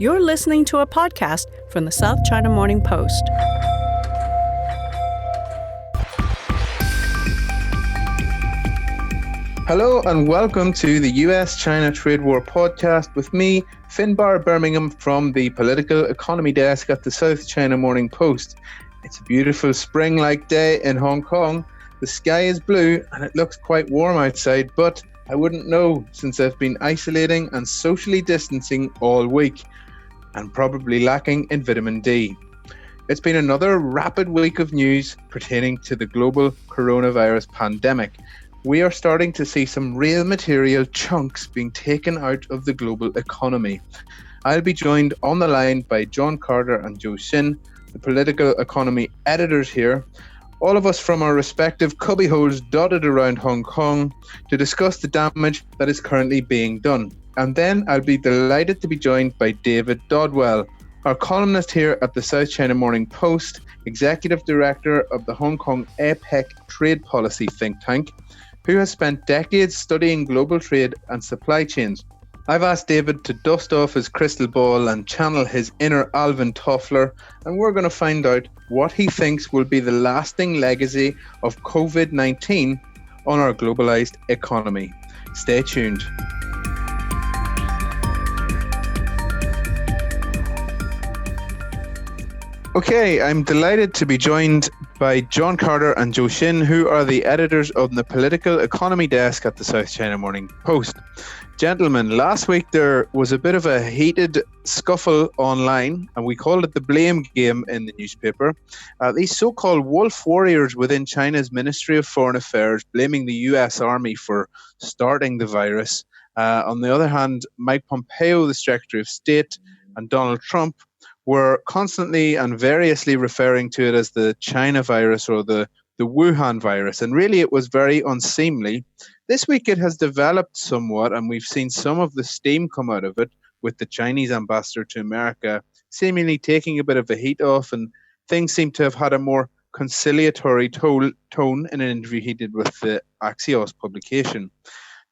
You're listening to a podcast from the South China Morning Post. Hello and welcome to the US-China Trade War podcast with me, Finbarr Bermingham from the Political Economy Desk at the South China Morning Post. It's a beautiful spring-like day in Hong Kong. The sky is blue and it looks quite warm outside, but I wouldn't know since I've been isolating and socially distancing all week and probably lacking in vitamin D. It's been another rapid week of news pertaining to the global coronavirus pandemic. We are starting to see some real material chunks being taken out of the global economy. I'll be joined on the line by John Carter and Zhou, the political economy editors here, all of us from our respective cubbyholes dotted around Hong Kong to discuss the damage that is currently being done. And then I'll be delighted to be joined by David Dodwell, our columnist here at the South China Morning Post, Executive Director of the Hong Kong APEC Trade Policy think tank, who has spent decades studying global trade and supply chains. I've asked David to dust off his crystal ball and channel his inner Alvin Toffler, and we're going to find out what he thinks will be the lasting legacy of Covid-19 on our globalized economy. Stay tuned. Okay, I'm delighted to be joined by John Carter and Zhou, who are the editors of the Political Economy Desk at the South China Morning Post. Gentlemen, last week there was a bit of a heated scuffle online, and we called it the blame game in the newspaper. These so-called wolf warriors within China's Ministry of Foreign Affairs blaming the US Army for starting the virus. On the other hand, Mike Pompeo, the Secretary of State, and Donald Trump were constantly and variously referring to it as the China virus or the Wuhan virus. And really, it was very unseemly. This week, it has developed somewhat, and we've seen some of the steam come out of it, with the Chinese ambassador to America seemingly taking a bit of the heat off, and things seem to have had a more conciliatory tone in an interview he did with the Axios publication.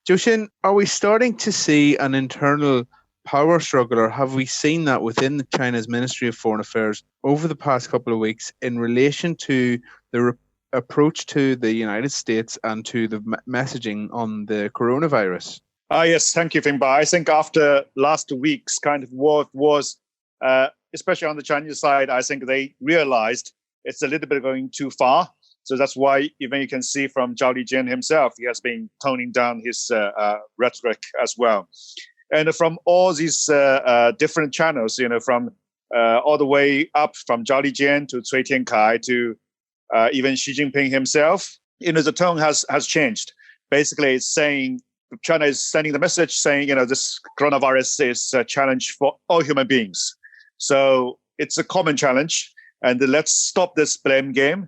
Zhou, are we starting to see an internal power struggle, or have we seen that within China's Ministry of Foreign Affairs over the past couple of weeks in relation to the approach to the United States and to the messaging on the coronavirus? Yes, thank you, Finbarr. I think after last week's kind of war was, especially on the Chinese side, I think they realized it's a little bit going too far. So that's why even you can see from Zhao Lijian himself, he has been toning down his rhetoric as well. And from all these different channels, from all the way up from Zhao Lijian to Cui Tiankai to even Xi Jinping himself, the tone has changed. Basically, it's saying China is sending the message saying, this coronavirus is a challenge for all human beings. So it's a common challenge, and let's stop this blame game,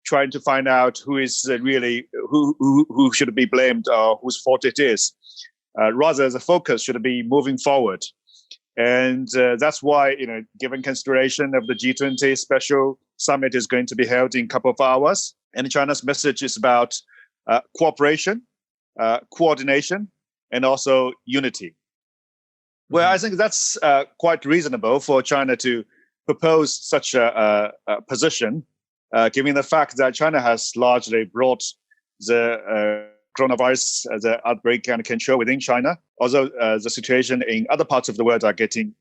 trying to find out who is really who should be blamed or whose fault it is. Rather, the focus should be moving forward. And that's why, given consideration of the G20 special summit is going to be held in a couple of hours, and China's message is about cooperation, coordination, and also unity. Well, I think that's quite reasonable for China to propose such a position, given the fact that China has largely brought the coronavirus, the outbreak and control within China, although the situation in other parts of the world are getting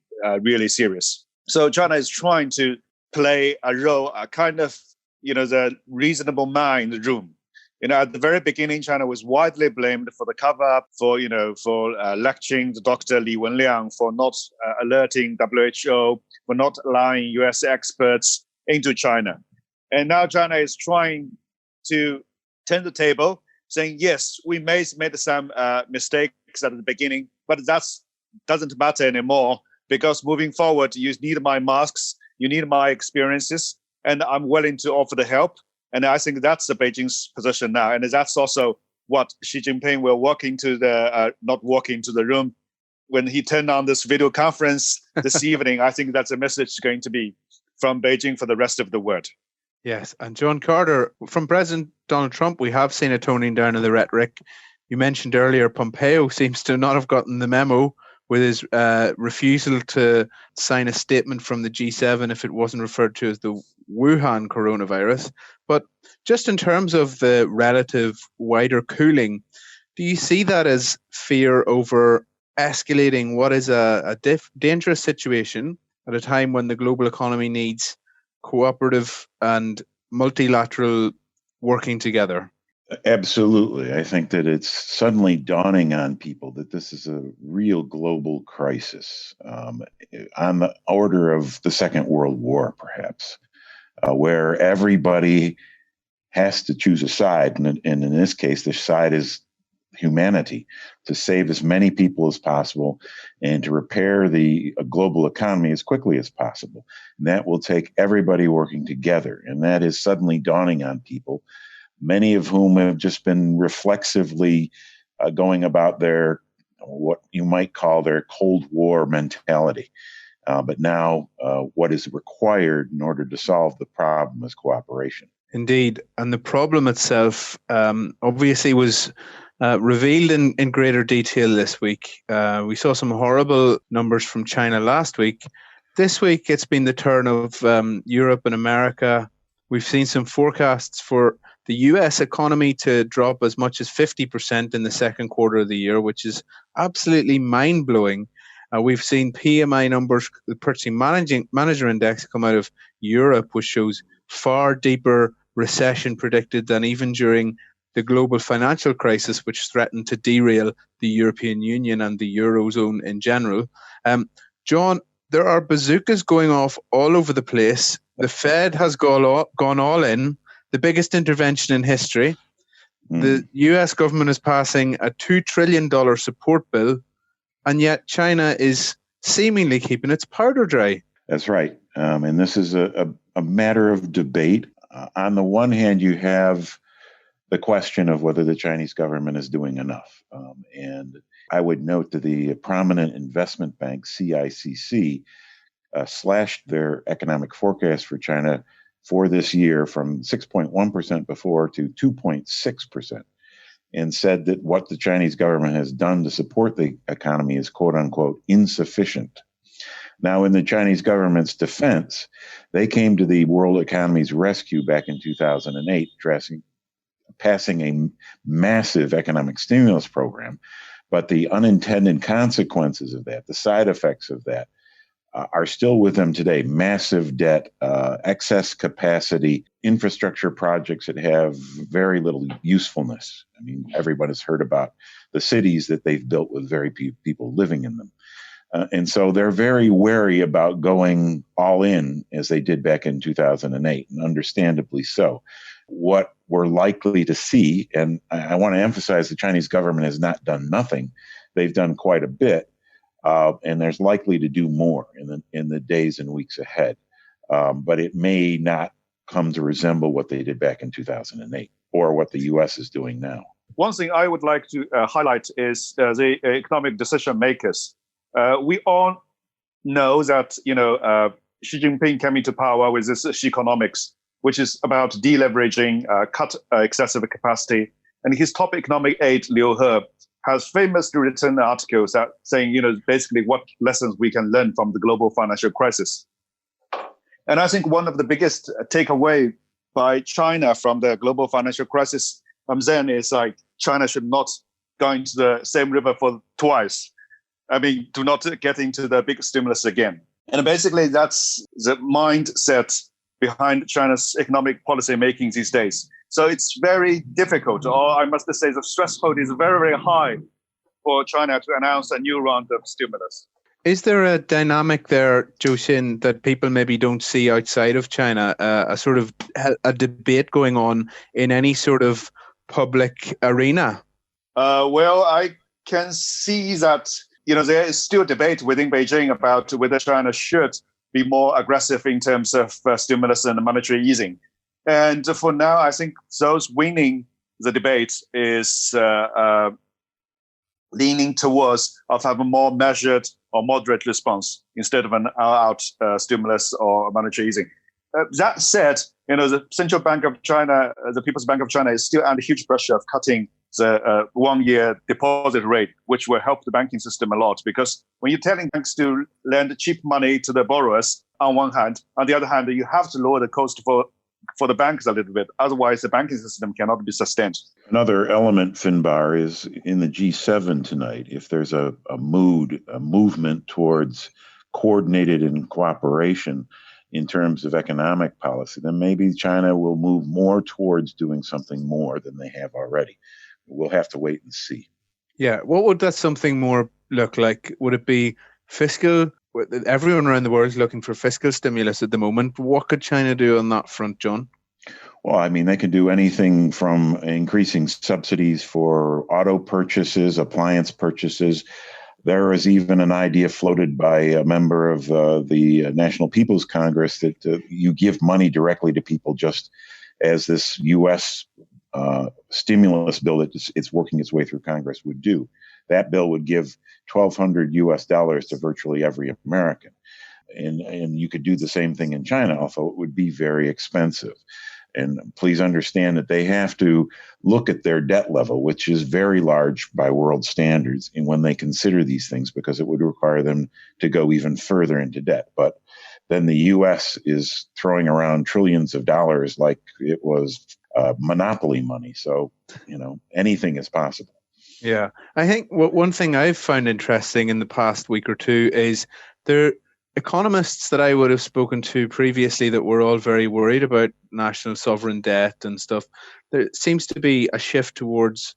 really serious. So China is trying to play a role, a kind of, the reasonable man in the room. At the very beginning, China was widely blamed for the cover-up, for lecturing the Dr. Li Wenliang, for not alerting WHO, for not allowing US experts into China. And now China is trying to turn the table, saying, yes, we may have made some mistakes at the beginning, but that doesn't matter anymore, because moving forward, you need my masks, you need my experiences, and I'm willing to offer the help. And I think that's the Beijing's position now. And that's also what Xi Jinping will not walk into the room when he turned on this video conference this evening. I think that's a message going to be from Beijing for the rest of the world. Yes, and John Carter, from President Donald Trump, we have seen a toning down of the rhetoric. You mentioned earlier Pompeo seems to not have gotten the memo with his refusal to sign a statement from the G7 if it wasn't referred to as the Wuhan coronavirus. But just in terms of the relative wider cooling, do you see that as fear over escalating what is a dangerous situation at a time when the global economy needs cooperative and multilateral working together? Absolutely. I think that it's suddenly dawning on people that this is a real global crisis, on the order of the Second World War, perhaps, where everybody has to choose a side. And in this case, the side is humanity, to save as many people as possible and to repair the global economy as quickly as possible. And that will take everybody working together. And that is suddenly dawning on people, many of whom have just been reflexively going about their, what you might call their Cold War mentality. But now what is required in order to solve the problem is cooperation. Indeed. And the problem itself obviously was revealed in greater detail this week. We saw some horrible numbers from China last week. This week, it's been the turn of Europe and America. We've seen some forecasts for the US economy to drop as much as 50% in the second quarter of the year, which is absolutely mind-blowing. We've seen PMI numbers, the Purchasing Manager Index, come out of Europe, which shows far deeper recession predicted than even during the global financial crisis, which threatened to derail the European Union and the Eurozone in general. John, there are bazookas going off all over the place. The Fed has gone all in, the biggest intervention in history. The US government is passing a $2 trillion support bill, and yet China is seemingly keeping its powder dry. That's right. And this is a matter of debate. On the one hand, you have the question of whether the Chinese government is doing enough. And I would note that the prominent investment bank, CICC, slashed their economic forecast for China for this year from 6.1% before to 2.6%, and said that what the Chinese government has done to support the economy is, quote unquote, insufficient. Now, in the Chinese government's defense, they came to the world economy's rescue back in 2008, passing a massive economic stimulus program. But the unintended consequences of that, the side effects of that, are still with them today. Massive debt, excess capacity, infrastructure projects that have very little usefulness. I mean, everyone has heard about the cities that they've built with very few people living in them. And so they're very wary about going all in as they did back in 2008, and understandably so. What we're likely to see, and I want to emphasize the Chinese government has not done nothing. They've done quite a bit, and there's likely to do more in the days and weeks ahead. But it may not come to resemble what they did back in 2008 or what the U.S. is doing now. One thing I would like to highlight is the economic decision makers. We all know that Xi Jinping came into power with this Xi-economics, which is about deleveraging, cut excessive capacity. And his top economic aide, Liu He, has famously written articles that saying, basically what lessons we can learn from the global financial crisis. And I think one of the biggest takeaway by China from the global financial crisis from then is like China should not go into the same river for twice. I mean, do not get into the big stimulus again. And basically that's the mindset behind China's economic policy making these days. So it's very difficult, or I must say the threshold is very, very high for China to announce a new round of stimulus. Is there a dynamic there, Zhou, that people maybe don't see outside of China, a sort of a debate going on in any sort of public arena? Well, I can see that there is still debate within Beijing about whether China should be more aggressive in terms of stimulus and monetary easing. And for now, I think those winning the debate is leaning towards of having a more measured or moderate response instead of an out stimulus or monetary easing. That said, the Central Bank of China, the People's Bank of China, is still under huge pressure of cutting the 1-year deposit rate, which will help the banking system a lot. Because when you're telling banks to lend cheap money to the borrowers on one hand, on the other hand, you have to lower the cost for the banks a little bit. Otherwise, the banking system cannot be sustained. Another element, Finbarr, is in the G7 tonight. If there's a movement towards coordinated and cooperation in terms of economic policy, then maybe China will move more towards doing something more than they have already. We'll have to wait and see. Yeah. What would that something more look like? Would it be fiscal? Everyone around the world is looking for fiscal stimulus at the moment. What could China do on that front, John? Well, I mean, they can do anything from increasing subsidies for auto purchases, appliance purchases. There is even an idea floated by a member of the National People's Congress that you give money directly to people, just as this U.S. Stimulus bill that it's working its way through Congress would do. That bill would give $1,200 to virtually every American. And you could do the same thing in China, although it would be very expensive. And please understand that they have to look at their debt level, which is very large by world standards, and when they consider these things, because it would require them to go even further into debt. But then the U.S. is throwing around trillions of dollars like it was monopoly money. So, anything is possible. Yeah. I think one thing I've found interesting in the past week or two is there economists that I would have spoken to previously that were all very worried about national sovereign debt and stuff. There seems to be a shift towards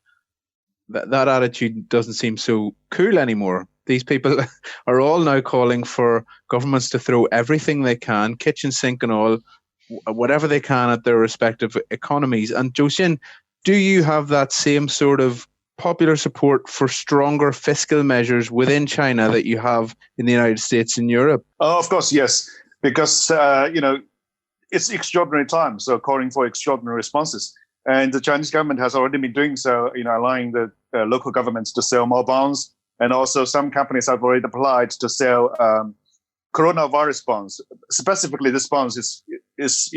that attitude doesn't seem so cool anymore. These people are all now calling for governments to throw everything they can, kitchen sink and all, whatever they can at their respective economies. And Zhou, do you have that same sort of popular support for stronger fiscal measures within China that you have in the United States and Europe? Oh, of course, yes, because it's extraordinary times, so calling for extraordinary responses, and the Chinese government has already been doing so, allowing the local governments to sell more bonds, and also some companies have already applied to sell coronavirus bonds. Specifically, this bonds is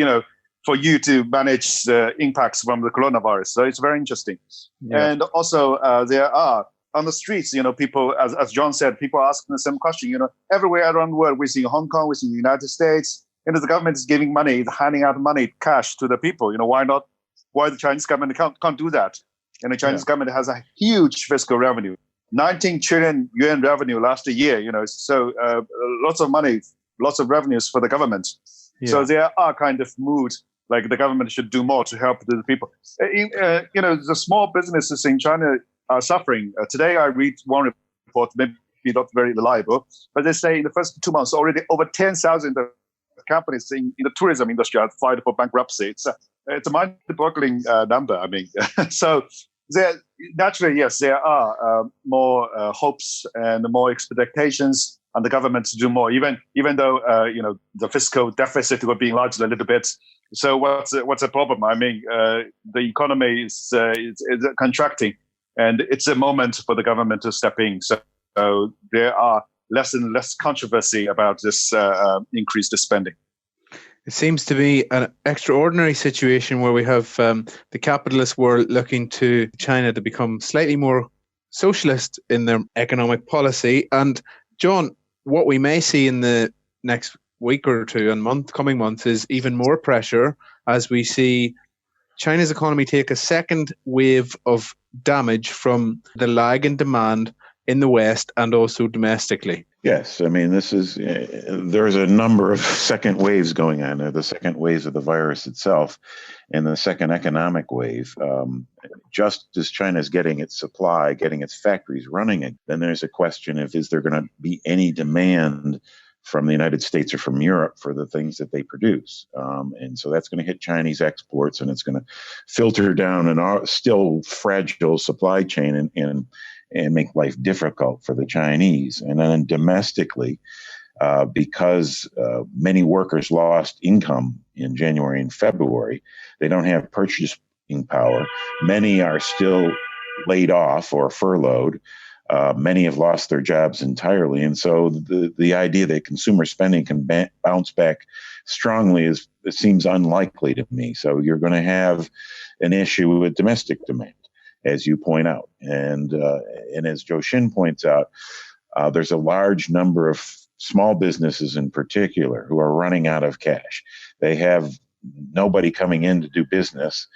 for you to manage the impacts from the coronavirus. So it's very interesting. Yeah. And also there are on the streets, people, as John said, people are asking the same question, everywhere around the world, we see Hong Kong, we see the United States, the government is giving money, handing out money, cash to the people. Why not? Why the Chinese government can't do that? And the Chinese government has a huge fiscal revenue, 19 trillion yuan revenue last year, so lots of money, lots of revenues for the government. Yeah. So there are kind of moods like the government should do more to help the people. The small businesses in China are suffering. Today I read one report, maybe not very reliable, but they say in the first 2 months already over 10,000 companies in the tourism industry are filed for bankruptcy. It's a mind-boggling number. I mean, so naturally, yes, there are more hopes and more expectations on the government to do more, even though the fiscal deficit will be enlarged a little bit. So what's the problem? I mean, the economy is contracting, and it's a moment for the government to step in. So there are less and less controversy about this increased spending. It seems to be an extraordinary situation where we have the capitalist world looking to China to become slightly more socialist in their economic policy. And John, what we may see in the next week or two and coming months is even more pressure as we see China's economy take a second wave of damage from the lag in demand in the West and also domestically. Yes, I mean, there's a number of second waves going on there. The second waves of the virus itself and the second economic wave. Just as China is getting its supply, getting its factories running, then there's a question of, is there going to be any demand from the United States or from Europe for the things that they produce? And so that's going to hit Chinese exports, and it's going to filter down an still fragile supply chain and make life difficult for the Chinese. And then domestically, because many workers lost income in January and February, they don't have purchasing power. Many are still laid off or furloughed. Many have lost their jobs entirely. And so the idea that consumer spending can bounce back strongly it seems unlikely to me. So you're going to have an issue with domestic demand. as you point out. And as Zhou points out, there's a large number of small businesses in particular who are running out of cash. They have nobody coming in to do business,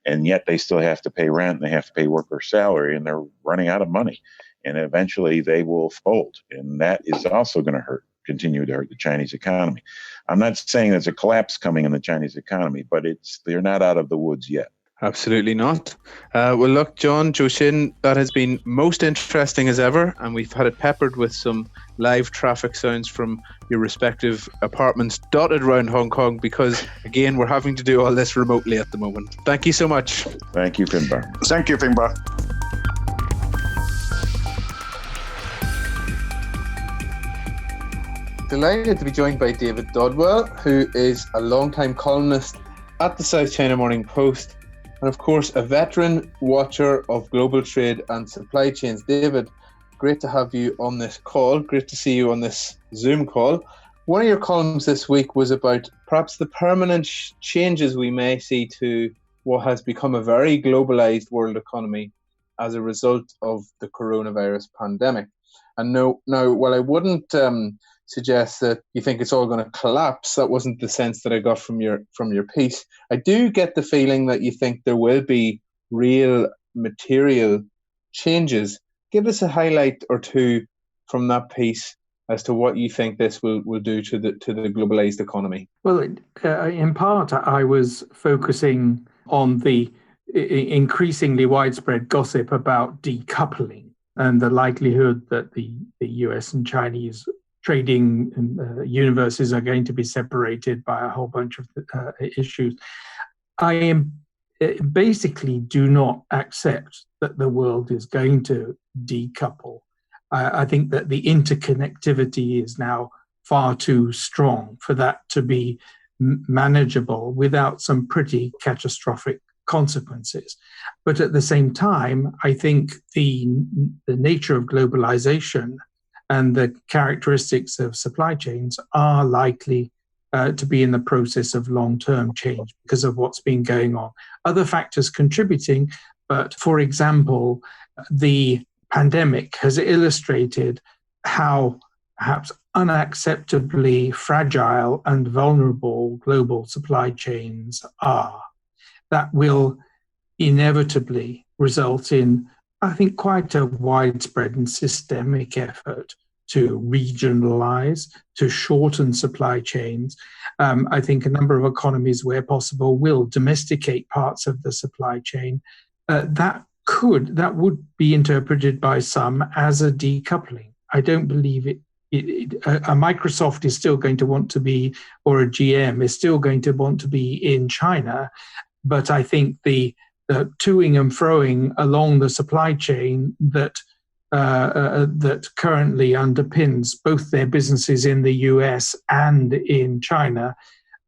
and yet they still have to pay rent and they have to pay worker salary, and they're running out of money. And eventually they will fold. And that is also going to continue to hurt the Chinese economy. I'm not saying there's a collapse coming in the Chinese economy, but they're not out of the woods yet. Absolutely not. Well, look, John, Zhou, that has been most interesting as ever, and we've had it peppered with some live traffic sounds from your respective apartments dotted around Hong Kong because, again, we're having to do all this remotely at the moment. Thank you so much. Thank you, Finbarr. Thank you, Finbarr. Delighted to be joined by David Dodwell, who is a long-time columnist at the South China Morning Post, and of course a veteran watcher of global trade and supply chains. David, great to have you on this call. Great to see you on this Zoom call. One of your columns this week was about perhaps the permanent changes we may see to what has become a very globalized world economy as a result of the coronavirus pandemic. And now, while I wouldn't suggest that you think it's all going to collapse, that wasn't the sense that I got from your piece. I do get the feeling that you think there will be real material changes. Give us a highlight or two from that piece as to what you think this will do to the globalized economy. Well, in part, I was focusing on the increasingly widespread gossip about decoupling and the likelihood that the US and Chinese trading universes are going to be separated by a whole bunch of issues. I basically do not accept that the world is going to decouple. I think that the interconnectivity is now far too strong for that to be manageable without some pretty catastrophic consequences. But at the same time, I think the nature of globalization and the characteristics of supply chains are likely to be in the process of long-term change because of what's been going on. Other factors contributing, but for example, the pandemic has illustrated how perhaps unacceptably fragile and vulnerable global supply chains are. That will inevitably result in, I think, quite a widespread and systemic effort to regionalize, to shorten supply chains. I think a number of economies, where possible, will domesticate parts of the supply chain. That would be interpreted by some as a decoupling. I don't believe it. A Microsoft is still going to want to be, or a GM is still going to want to be in China, but I think the toing and froing along the supply chain that currently underpins both their businesses in the US and in China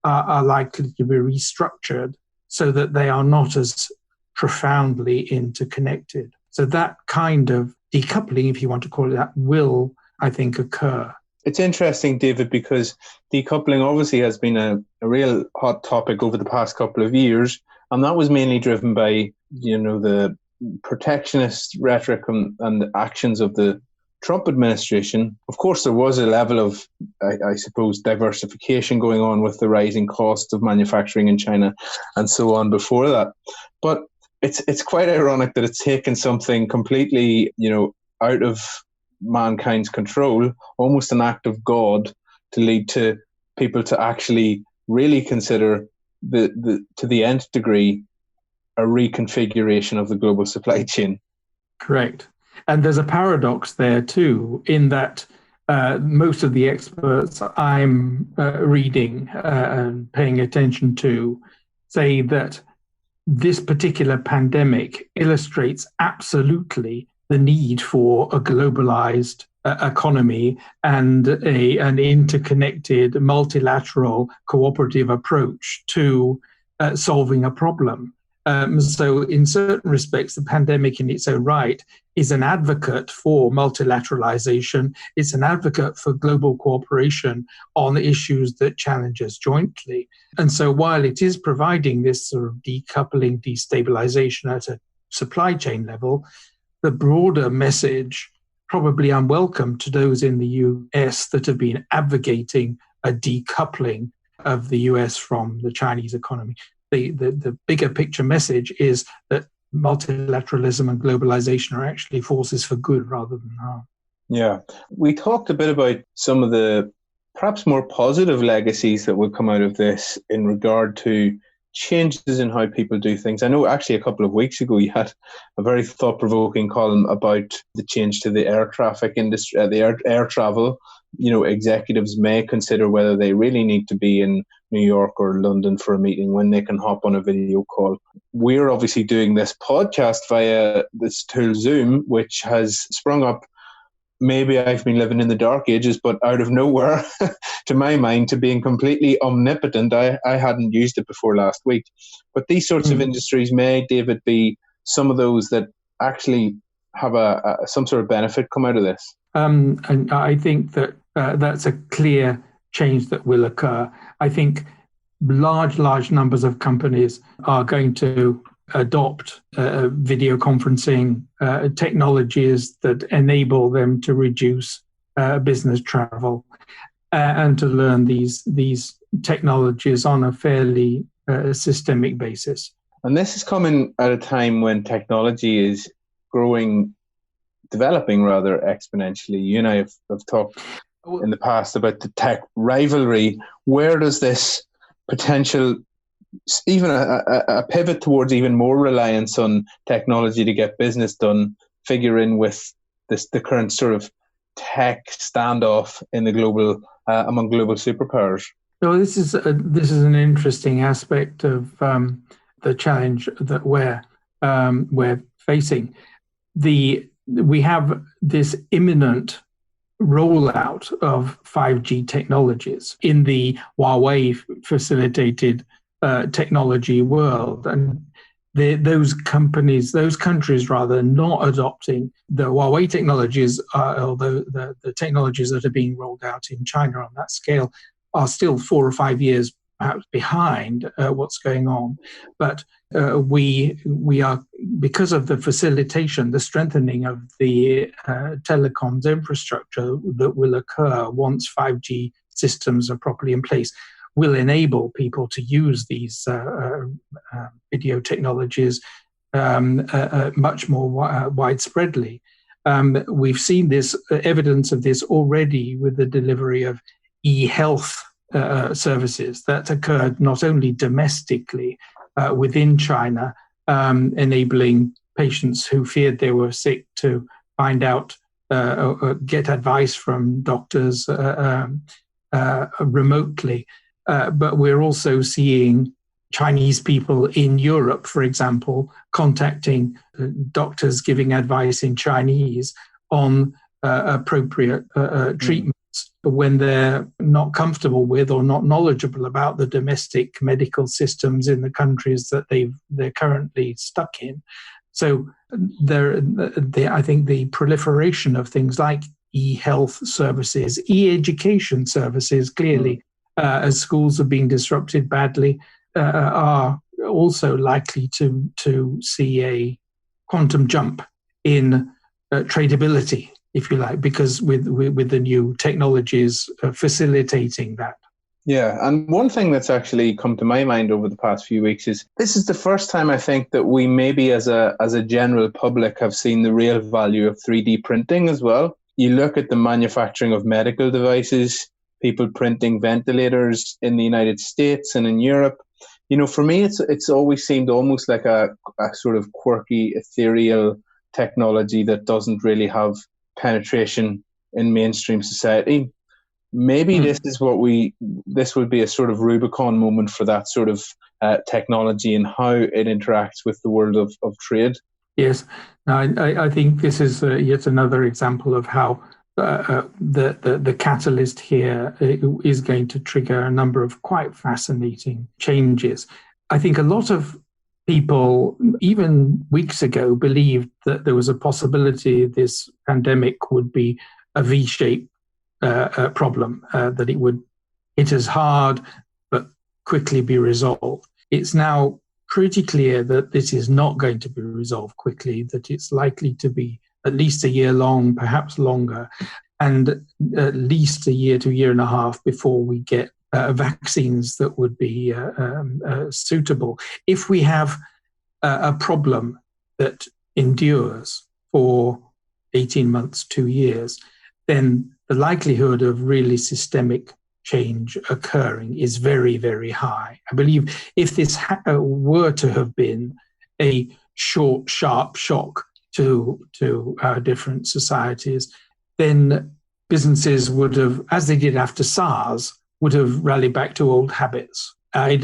are likely to be restructured so that they are not as profoundly interconnected. So that kind of decoupling, if you want to call it that, will, I think, occur. It's interesting, David, because decoupling obviously has been a real hot topic over the past couple of years, and that was mainly driven by, the protectionist rhetoric and the actions of the Trump administration. Of course, there was a level of, I suppose, diversification going on with the rising cost of manufacturing in China and so on before that. But it's quite ironic that it's taken something completely, out of mankind's control, almost an act of God, to lead to people to actually really consider to the nth degree a reconfiguration of the global supply chain. Correct. And there's a paradox there too, in that most of the experts I'm reading and paying attention to say that this particular pandemic illustrates absolutely the need for a globalized economy and an interconnected, multilateral, cooperative approach to solving a problem. So in certain respects, the pandemic in its own right is an advocate for multilateralization. It's an advocate for global cooperation on issues that challenge us jointly. And so while it is providing this sort of decoupling, destabilization at a supply chain level, the broader message, probably unwelcome to those in the US that have been advocating a decoupling of the US from the Chinese economy. The bigger picture message is that multilateralism and globalization are actually forces for good rather than harm. Yeah. We talked a bit about some of the perhaps more positive legacies that will come out of this in regard to changes in how people do things. I know actually a couple of weeks ago you had a very thought-provoking column about the change to the air traffic industry, the air travel. Executives may consider whether they really need to be in New York or London for a meeting when they can hop on a video call. We're obviously doing this podcast via this tool Zoom, which has sprung up. Maybe I've been living in the dark ages, but out of nowhere, to my mind, to being completely omnipotent, I hadn't used it before last week. But these sorts of industries may, David, be some of those that actually have some sort of benefit come out of this. And I think that that's a clear change that will occur. I think large numbers of companies are going to adopt video conferencing technologies that enable them to reduce business travel and to learn these technologies on a fairly systemic basis. And this is coming at a time when technology is developing rather exponentially. You and I have talked in the past about the tech rivalry. Where does this potential, even a pivot towards even more reliance on technology to get business done, figure in with the current sort of tech standoff in the global among global superpowers? So this is an interesting aspect of the challenge that we're facing. We have this imminent rollout of 5G technologies in the Huawei facilitated technology world, and those countries not adopting the Huawei technologies, although the technologies that are being rolled out in China on that scale are still 4 or 5 years perhaps behind what's going on. But we are, because of the facilitation, the strengthening of the telecoms infrastructure that will occur once 5G systems are properly in place, will enable people to use these video technologies much more widespreadly. We've seen this evidence of this already with the delivery of e-health services that occurred not only domestically within China, enabling patients who feared they were sick to find out or get advice from doctors remotely. But we're also seeing Chinese people in Europe, for example, contacting doctors giving advice in Chinese on appropriate treatments when they're not comfortable with or not knowledgeable about the domestic medical systems in the countries that they're currently stuck in. So I think the proliferation of things like e-health services, e-education services, clearly, as schools are being disrupted badly, are also likely to see a quantum jump in tradability, if you like, because with the new technologies facilitating that. Yeah, and one thing that's actually come to my mind over the past few weeks is this is the first time I think that we maybe as a general public have seen the real value of 3D printing as well. You look at the manufacturing of medical devices, people printing ventilators in the United States and in Europe. For me, it's always seemed almost like a sort of quirky, ethereal technology that doesn't really have penetration in mainstream society. Maybe this would be a sort of Rubicon moment for that sort of technology and how it interacts with the world of trade. Yes, I think this is yet another example of how the catalyst here is going to trigger a number of quite fascinating changes. I think a lot of people, even weeks ago, believed that there was a possibility this pandemic would be a V-shaped problem, that it would hit us hard but quickly be resolved. It's now pretty clear that this is not going to be resolved quickly, that it's likely to be at least a year long, perhaps longer, and at least a year to a year and a half before we get vaccines that would be suitable. If we have a problem that endures for 18 months, 2 years, then the likelihood of really systemic change occurring is very, very high. I believe if this were to have been a short, sharp shock to different societies, then businesses would have, as they did after SARS, would have rallied back to old habits. I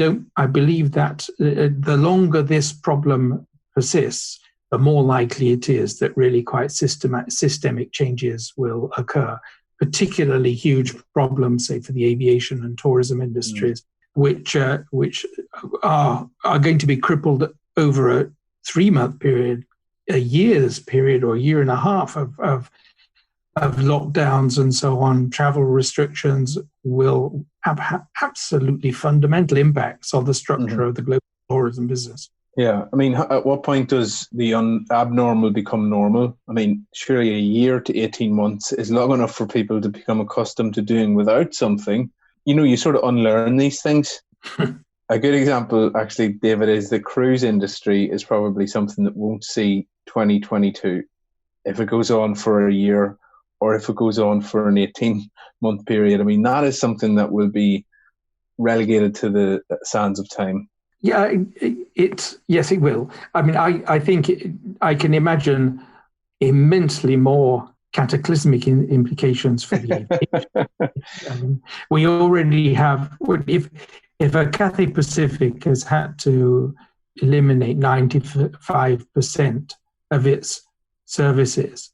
believe that the longer this problem persists, the more likely it is that really quite systemic changes will occur, particularly huge problems, say, for the aviation and tourism industries, which are going to be crippled over a 3-month period, a year's period, or a year and a half of lockdowns and so on. Travel restrictions will have absolutely fundamental impacts on the structure of the global tourism business. Yeah, I mean, at what point does the abnormal become normal? I mean, surely a year to 18 months is long enough for people to become accustomed to doing without something. You know, you sort of unlearn these things. A good example, actually, David, is the cruise industry is probably something that won't see 2022 if it goes on for a year or if it goes on for an 18-month period. I mean, that is something that will be relegated to the sands of time. Yeah, yes, it will. I mean, I think I can imagine immensely more cataclysmic implications for the aviation. I mean, we already have, if a Cathay Pacific has had to eliminate 95% of its services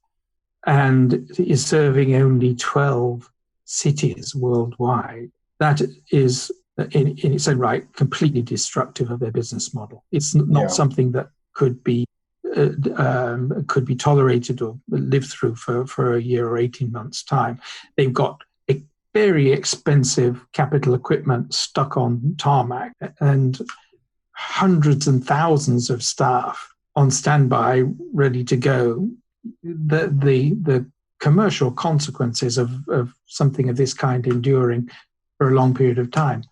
and is serving only 12 cities worldwide, that is in its own right completely destructive of their business model. It's not something that could be tolerated or lived through for a year or 18 months' time. They've got a very expensive capital equipment stuck on tarmac and hundreds and thousands of staff on standby, ready to go. The commercial consequences of something of this kind enduring for a long period of time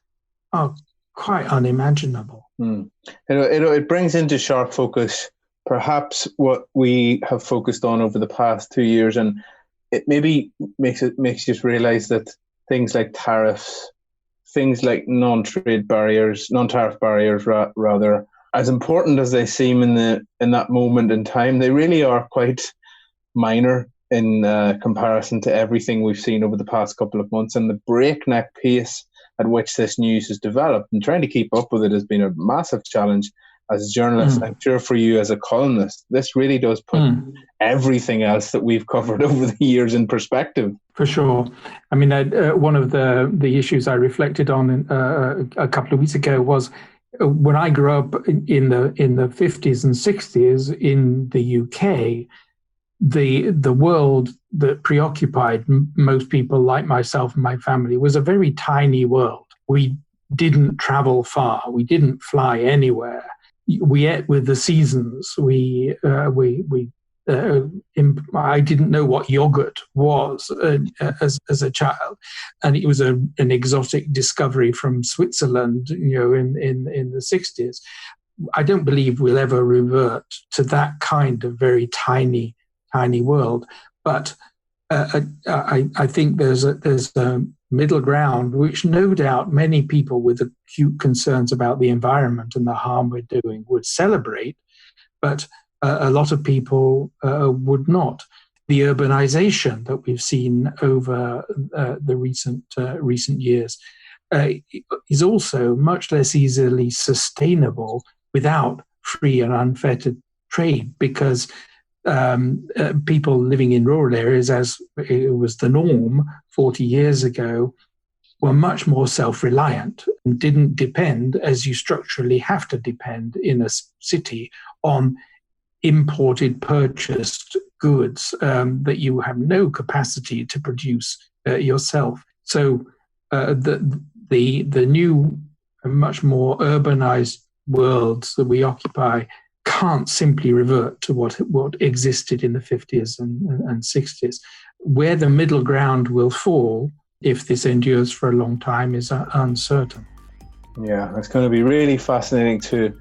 are quite unimaginable. It brings into sharp focus perhaps what we have focused on over the past 2 years, and it maybe makes you realize that things like tariffs, things like non-tariff barriers, rather, as important as they seem in that moment in time, they really are quite minor in comparison to everything we've seen over the past couple of months, and the breakneck pace at which this news has developed. And trying to keep up with it has been a massive challenge as a journalist. I'm sure for you as a columnist, this really does put everything else that we've covered over the years in perspective. For sure. I mean, one of the issues I reflected on a couple of weeks ago was when I grew up in the 50s and 60s in the UK, the world that preoccupied most people like myself and my family was a very tiny world. We didn't travel far. We didn't fly anywhere. We ate with the seasons. I didn't know what yogurt was as a child, and it was an exotic discovery from Switzerland, in the 60s. I don't believe we'll ever revert to that kind of very tiny world, but I think there's a middle ground, which no doubt many people with acute concerns about the environment and the harm we're doing would celebrate, but a lot of people would not. The urbanization that we've seen over the recent years is also much less easily sustainable without free and unfettered trade, because people living in rural areas, as it was the norm 40 years ago, were much more self-reliant and didn't depend, as you structurally have to depend in a city, on imported, purchased goods that you have no capacity to produce yourself. So the new, much more urbanized worlds that we occupy can't simply revert to what existed in the 50s and 60s. Where the middle ground will fall, if this endures for a long time, is uncertain. Yeah, it's going to be really fascinating to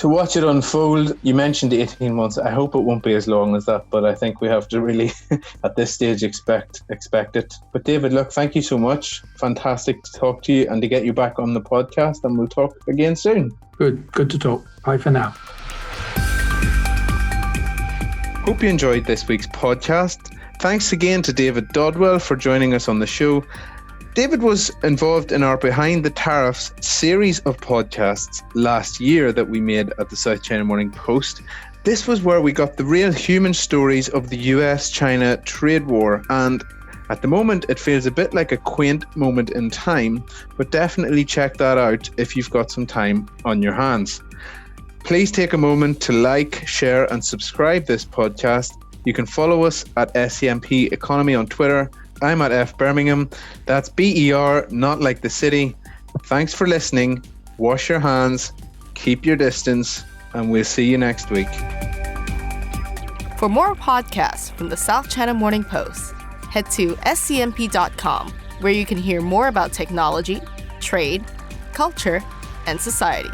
watch it unfold. You mentioned 18 months. I hope it won't be as long as that, but I think we have to really, at this stage, expect it. But David, look, thank you so much. Fantastic to talk to you and to get you back on the podcast, and we'll talk again soon. Good to talk. Bye for now. Hope you enjoyed this week's podcast. Thanks again to David Dodwell for joining us on the show. David was involved in our Behind the Tariffs series of podcasts last year that we made at the South China Morning Post. This was where we got the real human stories of the US-China trade war, and at the moment it feels a bit like a quaint moment in time, but definitely check that out if you've got some time on your hands. Please take a moment to like, share and subscribe this podcast. You can follow us at SCMP Economy on Twitter. I'm at F Bermingham. That's BER, not like the city. Thanks for listening. Wash your hands, keep your distance, and we'll see you next week. For more podcasts from the South China Morning Post, head to scmp.com, where you can hear more about technology, trade, culture, and society.